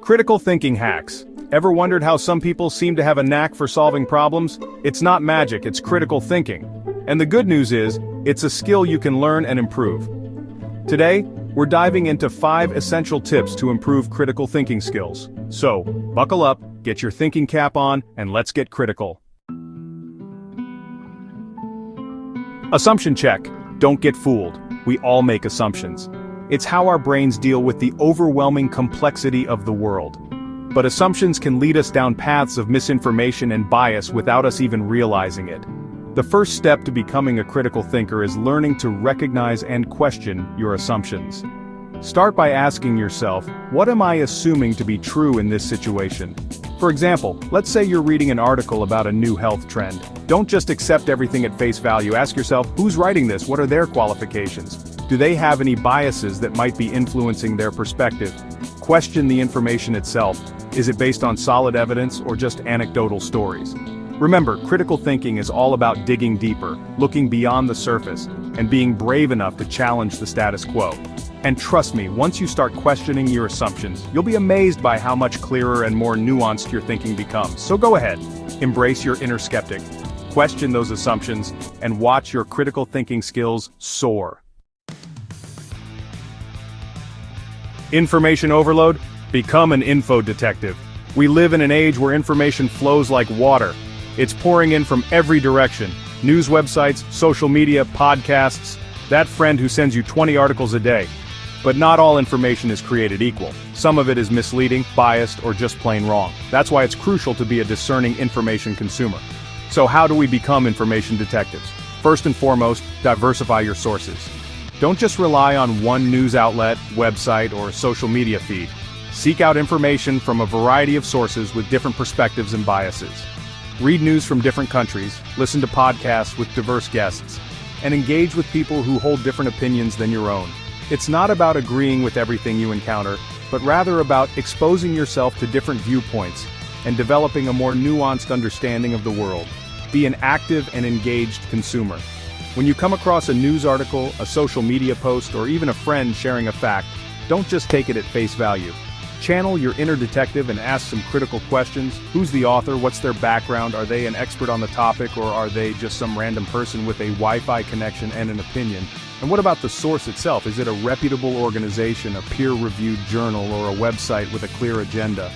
Critical thinking hacks. Ever wondered how some people seem to have a knack for solving problems? It's not magic, it's critical thinking. And the good news is, it's a skill you can learn and improve. Today, we're diving into 5 essential tips to improve critical thinking skills. So, buckle up, get your thinking cap on, and let's get critical. Assumption check. Don't get fooled. We all make assumptions. It's how our brains deal with the overwhelming complexity of the world. But assumptions can lead us down paths of misinformation and bias without us even realizing it. The first step to becoming a critical thinker is learning to recognize and question your assumptions. Start by asking yourself, what am I assuming to be true in this situation? For example, let's say you're reading an article about a new health trend. Don't just accept everything at face value. Ask yourself, who's writing this? What are their qualifications? Do they have any biases that might be influencing their perspective? Question the information itself. Is it based on solid evidence or just anecdotal stories? Remember, critical thinking is all about digging deeper, looking beyond the surface, and being brave enough to challenge the status quo. And trust me, once you start questioning your assumptions, you'll be amazed by how much clearer and more nuanced your thinking becomes. So go ahead, embrace your inner skeptic, question those assumptions, and watch your critical thinking skills soar. Information overload? Become an info detective. We live in an age where information flows like water. It's pouring in from every direction. News websites, social media, podcasts, that friend who sends you 20 articles a day. But not all information is created equal. Some of it is misleading, biased, or just plain wrong. That's why it's crucial to be a discerning information consumer. So how do we become information detectives? First and foremost, diversify your sources. Don't just rely on one news outlet, website, or social media feed. Seek out information from a variety of sources with different perspectives and biases. Read news from different countries, listen to podcasts with diverse guests, and engage with people who hold different opinions than your own. It's not about agreeing with everything you encounter, but rather about exposing yourself to different viewpoints and developing a more nuanced understanding of the world. Be an active and engaged consumer. When you come across a news article, a social media post, or even a friend sharing a fact, don't just take it at face value. Channel your inner detective and ask some critical questions. Who's the author? What's their background? Are they an expert on the topic, or are they just some random person with a Wi-Fi connection and an opinion? And what about the source itself? Is it a reputable organization, a peer-reviewed journal, or a website with a clear agenda?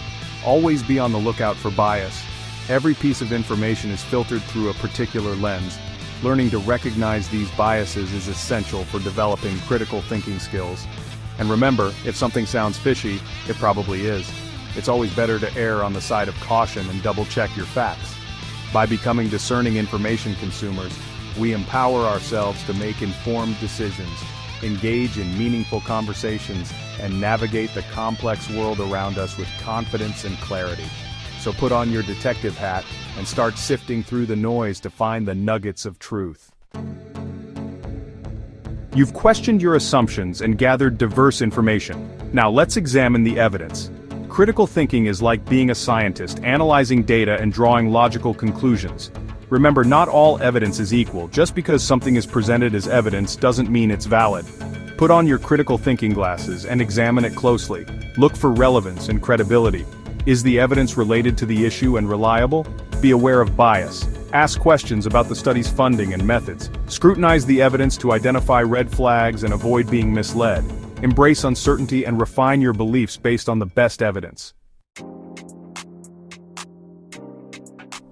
Always be on the lookout for bias. Every piece of information is filtered through a particular lens. Learning to recognize these biases is essential for developing critical thinking skills. And remember, if something sounds fishy, it probably is. It's always better to err on the side of caution and double-check your facts. By becoming discerning information consumers, we empower ourselves to make informed decisions, engage in meaningful conversations, and navigate the complex world around us with confidence and clarity. So put on your detective hat and start sifting through the noise to find the nuggets of truth. You've questioned your assumptions and gathered diverse information. Now let's examine the evidence. Critical thinking is like being a scientist, analyzing data and drawing logical conclusions. Remember, not all evidence is equal. Just because something is presented as evidence doesn't mean it's valid. Put on your critical thinking glasses and examine it closely. Look for relevance and credibility. Is the evidence related to the issue and reliable? Be aware of bias. Ask questions about the study's funding and methods. Scrutinize the evidence to identify red flags and avoid being misled. Embrace uncertainty and refine your beliefs based on the best evidence.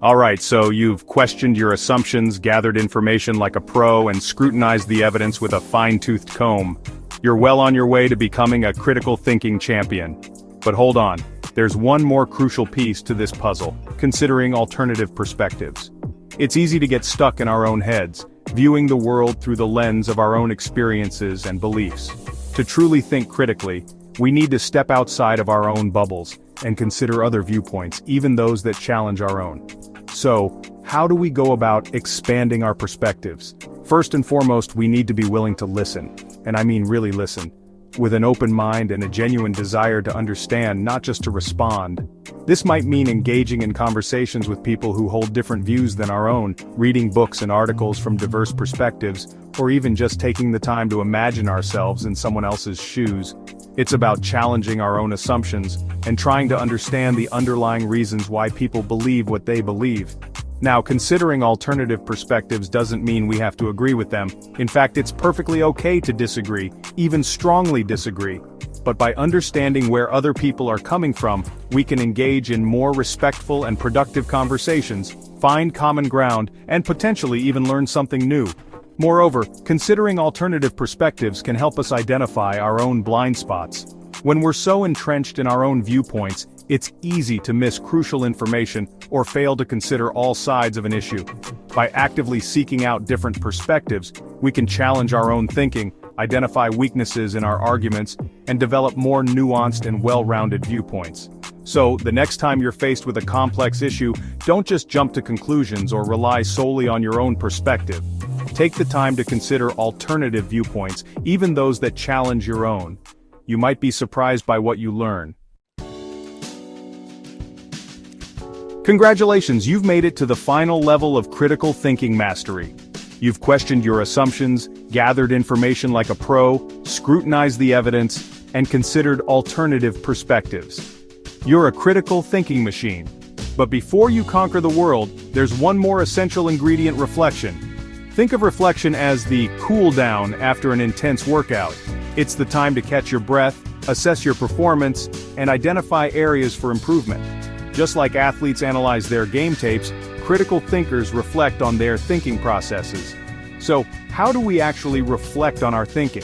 Alright, so you've questioned your assumptions, gathered information like a pro, and scrutinized the evidence with a fine-toothed comb. You're well on your way to becoming a critical thinking champion. But hold on, there's one more crucial piece to this puzzle: considering alternative perspectives. It's easy to get stuck in our own heads, viewing the world through the lens of our own experiences and beliefs. To truly think critically, we need to step outside of our own bubbles and consider other viewpoints, even those that challenge our own. So, how do we go about expanding our perspectives? First and foremost, we need to be willing to listen, and I mean really listen, with an open mind and a genuine desire to understand, not just to respond. This might mean engaging in conversations with people who hold different views than our own, reading books and articles from diverse perspectives, or even just taking the time to imagine ourselves in someone else's shoes. It's about challenging our own assumptions and trying to understand the underlying reasons why people believe what they believe. Now, considering alternative perspectives doesn't mean we have to agree with them. In fact, it's perfectly okay to disagree, even strongly disagree. But by understanding where other people are coming from, we can engage in more respectful and productive conversations, find common ground, and potentially even learn something new. Moreover, considering alternative perspectives can help us identify our own blind spots. When we're so entrenched in our own viewpoints, it's easy to miss crucial information or fail to consider all sides of an issue. By actively seeking out different perspectives, we can challenge our own thinking, identify weaknesses in our arguments, and develop more nuanced and well-rounded viewpoints. So, the next time you're faced with a complex issue, don't just jump to conclusions or rely solely on your own perspective. Take the time to consider alternative viewpoints, even those that challenge your own. You might be surprised by what you learn. Congratulations, you've made it to the final level of critical thinking mastery. You've questioned your assumptions, gathered information like a pro, scrutinized the evidence, and considered alternative perspectives. You're a critical thinking machine. But before you conquer the world, there's one more essential ingredient: reflection. Think of reflection as the cool down after an intense workout. It's the time to catch your breath, assess your performance, and identify areas for improvement. Just like athletes analyze their game tapes, critical thinkers reflect on their thinking processes. So, how do we actually reflect on our thinking?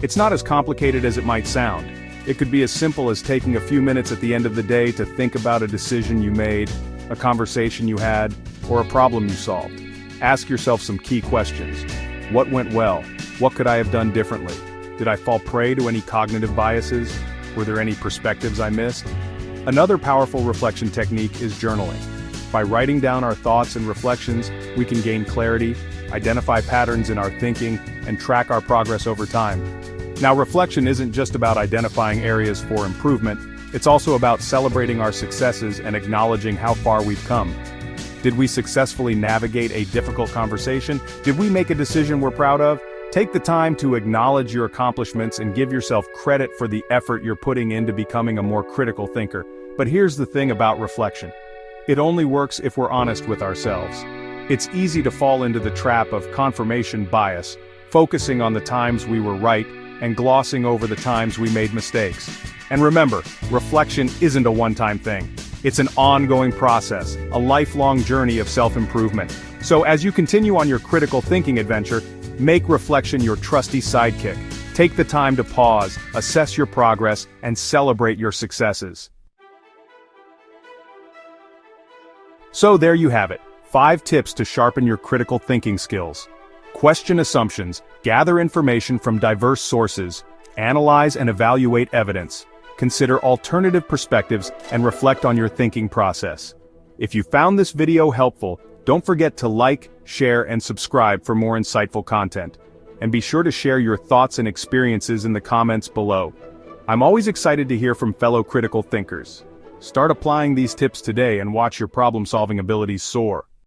It's not as complicated as it might sound. It could be as simple as taking a few minutes at the end of the day to think about a decision you made, a conversation you had, or a problem you solved. Ask yourself some key questions. What went well? What could I have done differently? Did I fall prey to any cognitive biases? Were there any perspectives I missed? Another powerful reflection technique is journaling. By writing down our thoughts and reflections, we can gain clarity, identify patterns in our thinking, and track our progress over time. Now, reflection isn't just about identifying areas for improvement, it's also about celebrating our successes and acknowledging how far we've come. Did we successfully navigate a difficult conversation? Did we make a decision we're proud of? Take the time to acknowledge your accomplishments and give yourself credit for the effort you're putting into becoming a more critical thinker. But here's the thing about reflection. It only works if we're honest with ourselves. It's easy to fall into the trap of confirmation bias, focusing on the times we were right and glossing over the times we made mistakes. And remember, reflection isn't a one-time thing. It's an ongoing process, a lifelong journey of self-improvement. So as you continue on your critical thinking adventure, make reflection your trusty sidekick. Take the time to pause, assess your progress, and celebrate your successes. So there you have it, 5 tips to sharpen your critical thinking skills. Question assumptions, gather information from diverse sources, analyze and evaluate evidence, consider alternative perspectives, and reflect on your thinking process. If you found this video helpful, don't forget to like, share, and subscribe for more insightful content. And be sure to share your thoughts and experiences in the comments below. I'm always excited to hear from fellow critical thinkers. Start applying these tips today and watch your problem-solving abilities soar.